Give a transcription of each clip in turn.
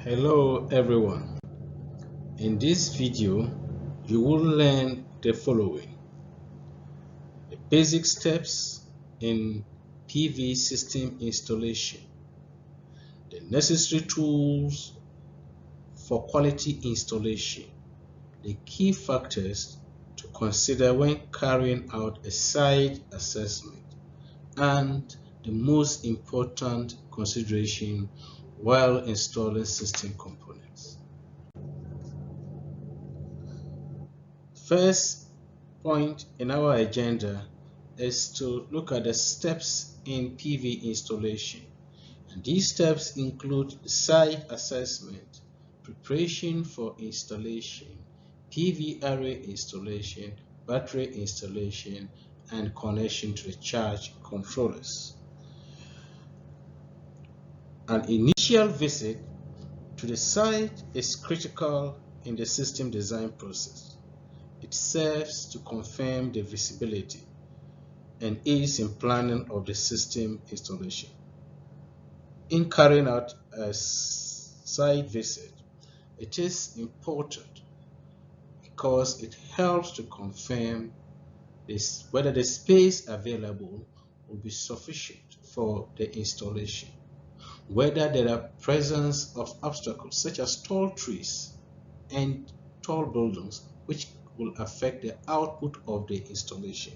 Hello everyone. In this video, you will learn the following: the basic steps in PV system installation, the necessary tools for quality installation, the key factors to consider when carrying out a site assessment, and the most important consideration while installing system components. First point in our agenda is to look at the steps in PV installation. And these steps include site assessment, preparation for installation, PV array installation, battery installation, and connection to the charge controllers. An initial visit to the site is critical in the system design process. It serves to confirm the visibility and aids in planning of the system installation. In carrying out a site visit, it is important because it helps to confirm whether the space available will be sufficient for the installation, whether there are presence of obstacles such as tall trees and tall buildings which will affect the output of the installation.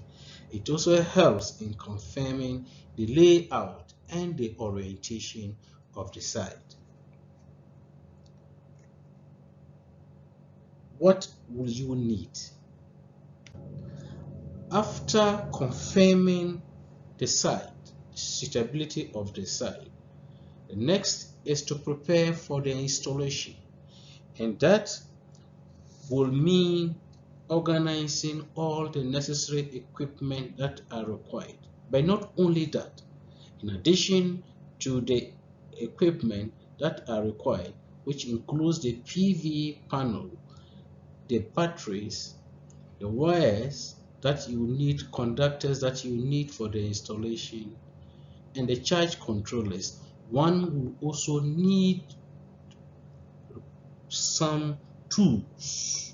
It also helps in confirming the layout and the orientation of the site. What will you need? After confirming the site, the suitability of the site, the next is to prepare for the installation, and that will mean organizing all the necessary equipment that are required. But not only that, in addition to the equipment that are required, which includes the PV panel, the batteries, the wires that you need, conductors that you need for the installation, and the charge controllers, one will also need some tools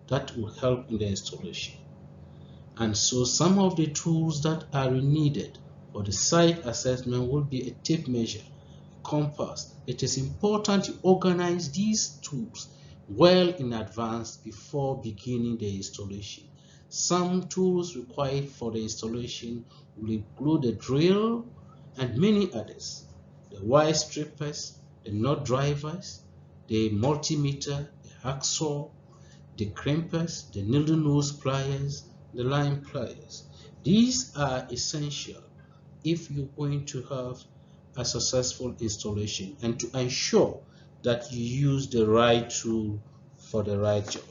that will help in the installation. And so some of the tools that are needed for the site assessment will be a tape measure, a compass. It is important to organize these tools well in advance before beginning the installation. Some tools required for the installation will include the drill and many others: the wire strippers, the nut drivers, the multimeter, the hacksaw, the crimpers, the needle nose pliers, the line pliers. These are essential if you're going to have a successful installation and to ensure that you use the right tool for the right job.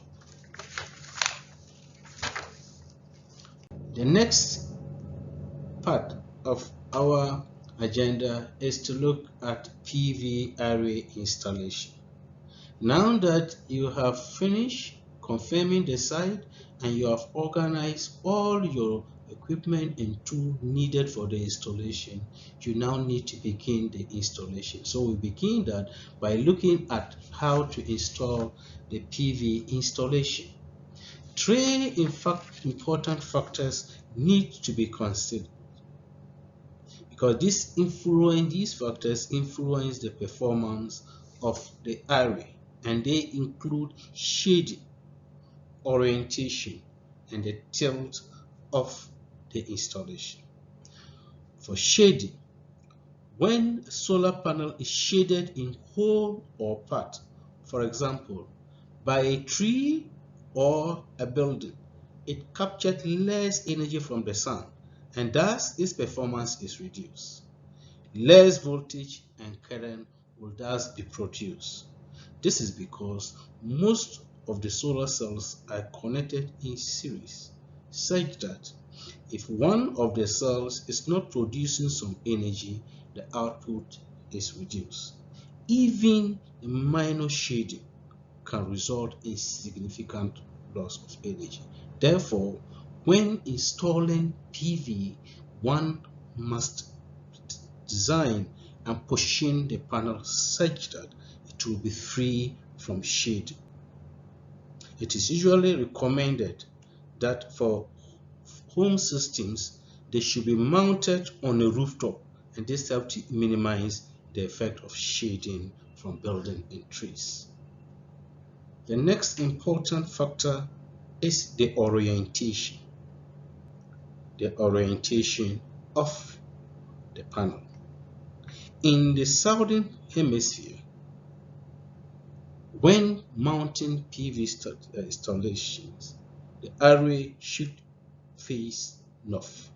The next part of our agenda is to look at PV array installation. Now that you have finished confirming the site and you have organized all your equipment and tools needed for the installation, you now need to begin the installation. So we begin that by looking at how to install the PV installation. Three important factors need to be considered because these factors influence the performance of the array, and they include shading, orientation, and the tilt of the installation. For shading, when a solar panel is shaded in whole or part, for example, by a tree or a building, it captures less energy from the sun, and thus its performance is reduced. Less voltage and current will thus be produced. This is because most of the solar cells are connected in series, such that if one of the cells is not producing some energy, the output is reduced. Even a minor shading can result in significant loss of energy. Therefore, when installing PV, one must design and position the panel such that it will be free from shade. It is usually recommended that for home systems, they should be mounted on a rooftop, and this helps to minimize the effect of shading from building in trees. The next important factor is the orientation. The orientation of the panel. In the southern hemisphere, when mounting PV installations, the array should face north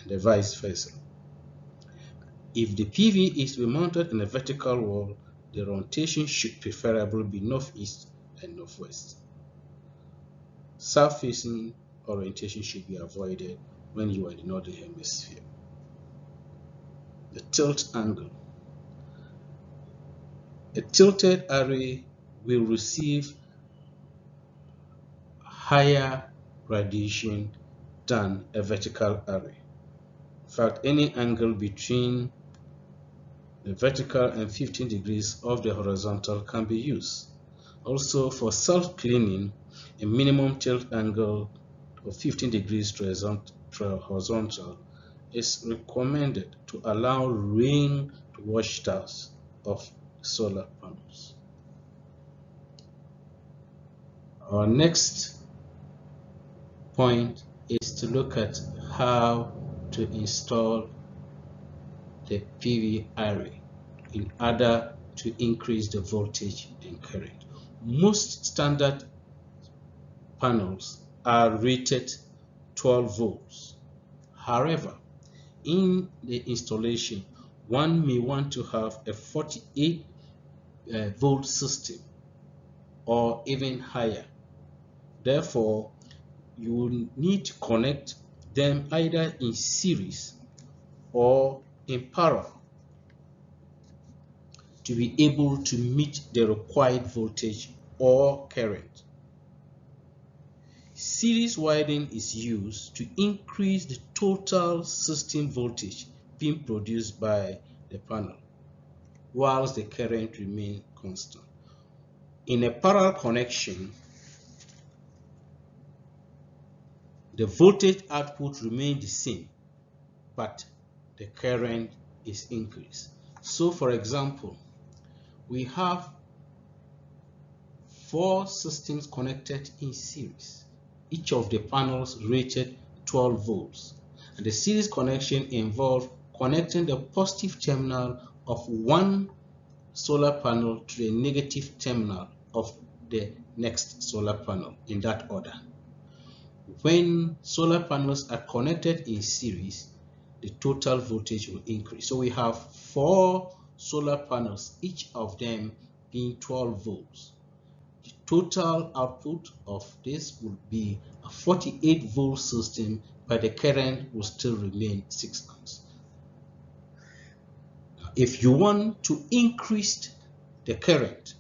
and the vice versa. If the PV is to be mounted in a vertical wall, the orientation should preferably be northeast and northwest. South-facing orientation should be avoided when you are in the northern hemisphere. The tilt angle. A tilted array will receive higher radiation than a vertical array. In fact, any angle between the vertical and 15 degrees of the horizontal can be used. Also, for self-cleaning, a minimum tilt angle of 15 degrees to horizontal is recommended to allow rain to wash tiles of solar panels. Our next point is to look at how to install the PV array in order to increase the voltage and current. Most standard panels are rated 12 volts. However, in the installation, one may want to have a 48 volt system or even higher. Therefore, you will need to connect them either in series or in parallel to be able to meet the required voltage or current. Series wiring is used to increase the total system voltage being produced by the panel, whilst the current remains constant. In a parallel connection, the voltage output remains the same, but the current is increased. So, for example, we have 4 systems connected in series. Each of the panels rated 12 volts. And the series connection involves connecting the positive terminal of one solar panel to the negative terminal of the next solar panel in that order. When solar panels are connected in series, the total voltage will increase. So we have 4 solar panels, each of them being 12 volts. The total output of this would be a 48 volt system, but the current will still remain 6 amps. If you want to increase the current,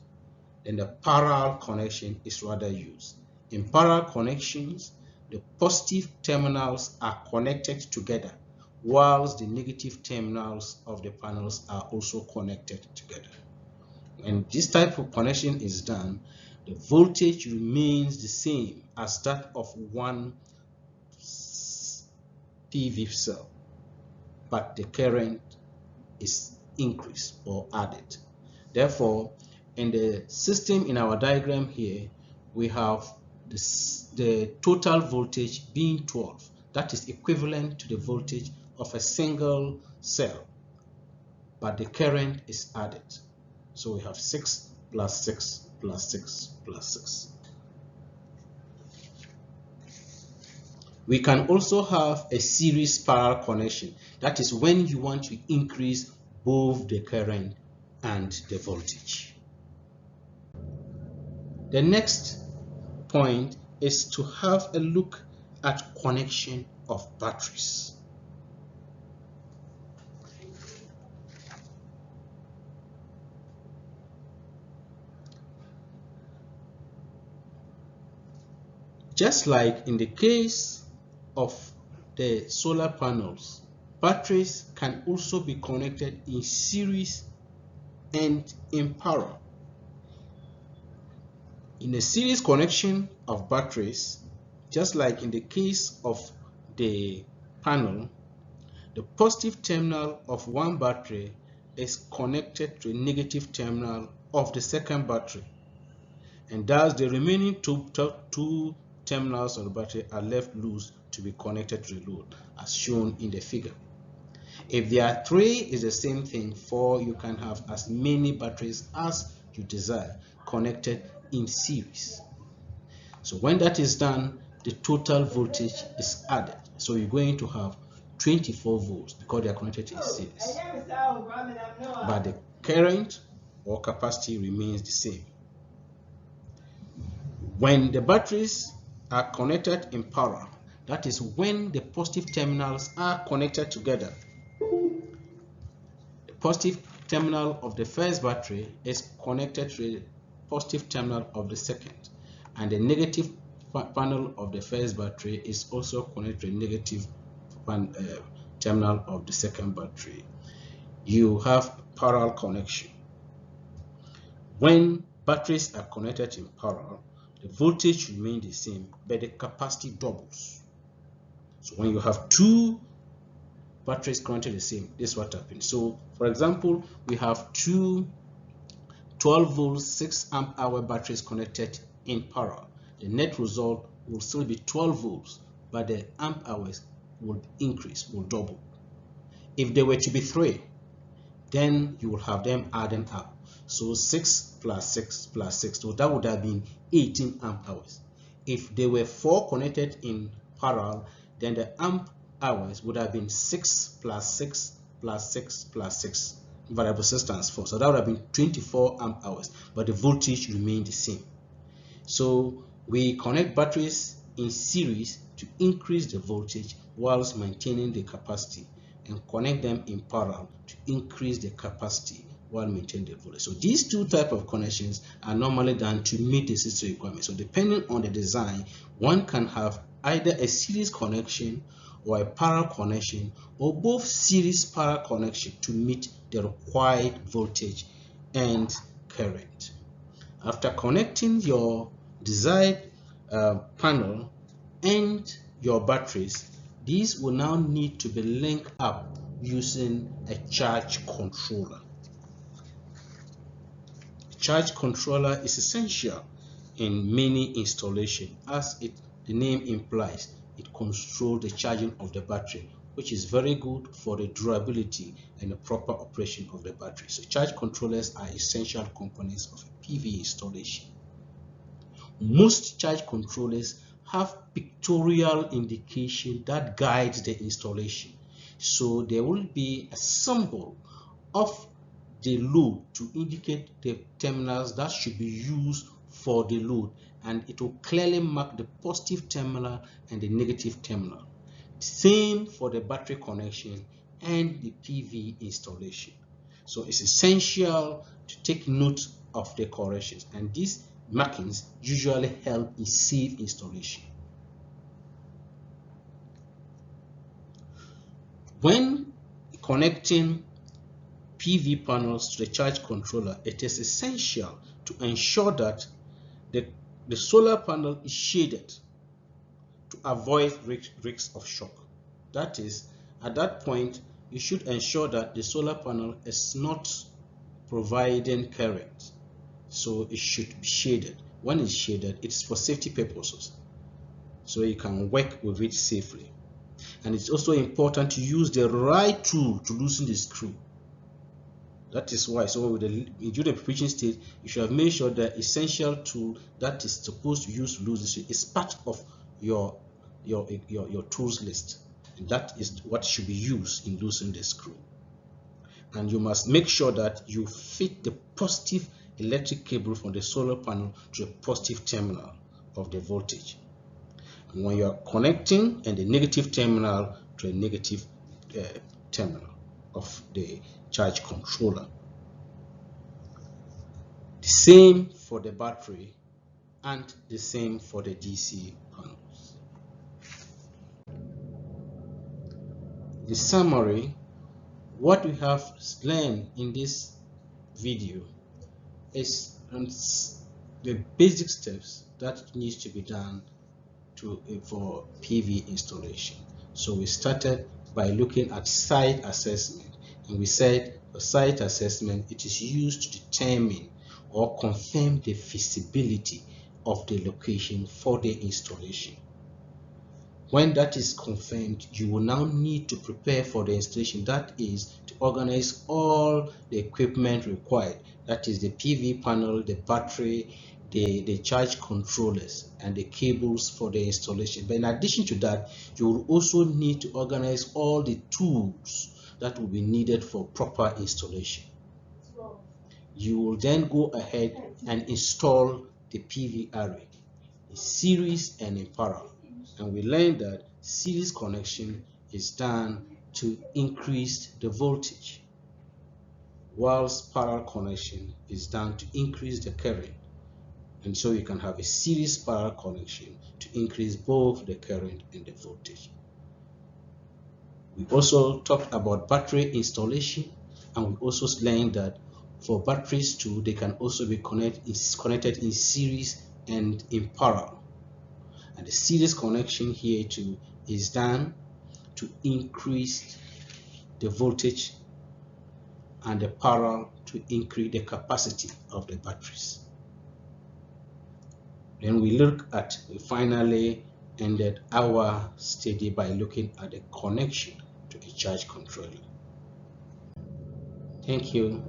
then the parallel connection is rather used. In parallel connections, the positive terminals are connected together, whilst the negative terminals of the panels are also connected together. When this type of connection is done, the voltage remains the same as that of one PV cell, but the current is increased or added. Therefore, in the system in our diagram here, we have the total voltage being 12. That is equivalent to the voltage of a single cell, but the current is added. So we have 6 plus 6 plus 6 plus 6. We can also have a series parallel connection. That is when you want to increase both the current and the voltage. The next point is to have a look at connection of batteries. Just like in the case of the solar panels, batteries can also be connected in series and in parallel. In a series connection of batteries, just like in the case of the panel, the positive terminal of one battery is connected to a negative terminal of the second battery, and thus the remaining two terminals of the battery are left loose to be connected to the load, as shown in the figure. If there are 3, it's the same thing. 4, you can have as many batteries as you desire connected in series. So when that is done, the total voltage is added. So you're going to have 24 volts because they are connected in series. But the current or capacity remains the same. When the batteries are connected in parallel, that is when the positive terminals are connected together. The positive terminal of the first battery is connected to the positive terminal of the second, and the negative panel of the first battery is also connected to the negative terminal of the second battery. You have parallel connection. When batteries are connected in parallel, the voltage remains the same, but the capacity doubles. So when you have 2 batteries connected the same, this is what happens. So for example, we have 2 12 volts 6 amp hour batteries connected in parallel. The net result will still be 12 volts, but the amp hours will increase, will double. If there were to be 3, then you will have them adding up. So 6 plus 6 plus 6, so that would have been 18 amp hours. If there were 4 connected in parallel, then the amp hours would have been 6 plus 6 plus 6 plus 6. Variable 6 times 4, so that would have been 24 amp hours, but the voltage remained the same. So we connect batteries in series to increase the voltage whilst maintaining the capacity, and connect them in parallel to increase the capacity while maintaining the voltage. So these 2 types of connections are normally done to meet the system requirements. So depending on the design, one can have either a series connection or a parallel connection, or both series parallel connection to meet the required voltage and current. After connecting your desired panel and your batteries, these will now need to be linked up using a charge controller. A charge controller is essential in many installations, as the name implies. It controls the charging of the battery, which is very good for the durability and the proper operation of the battery. So charge controllers are essential components of a PV installation. Most charge controllers have pictorial indication that guides the installation. So there will be a symbol of the load to indicate the terminals that should be used for the load, and it will clearly mark the positive terminal and the negative terminal. Same for the battery connection and the PV installation. So it's essential to take note of the corrections, and these markings usually help in safe installation. When connecting PV panels to the charge controller, it is essential to ensure that the solar panel is shaded to avoid risks of shock. That is, at that point, you should ensure that the solar panel is not providing current, so it should be shaded. When it's shaded, it's for safety purposes, so you can work with it safely. And it's also important to use the right tool to loosen the screw. That is why, so during the preparation stage, you should have made sure the essential tool that is supposed to use to loosen it is part of your tools list, and that is what should be used in loosening the screw. And you must make sure that you fit the positive electric cable from the solar panel to the positive terminal of the voltage, and when you are connecting, and the negative terminal to a negative terminal of the charge controller. The same for the battery and the same for the DC panels. In summary, what we have learned in this video is the basic steps that needs to be done for PV installation. So we started by looking at site assessment, and we said for site assessment it is used to determine or confirm the feasibility of the location for the installation. When that is confirmed, you will now need to prepare for the installation. That is to organize all the equipment required. That is the PV panel, the battery, the charge controllers, and the cables for the installation. But in addition to that, you will also need to organize all the tools that will be needed for proper installation. You will then go ahead and install the PV array in series and in parallel. And we learned that series connection is done to increase the voltage, whilst parallel connection is done to increase the current. And so you can have a series parallel connection to increase both the current and the voltage. We also talked about battery installation, and we also learned that for batteries too, they can also be connected in series and in parallel. And the series connection here too is done to increase the voltage, and the parallel to increase the capacity of the batteries. Then we finally ended our study by looking at the connection to a charge controller. Thank you.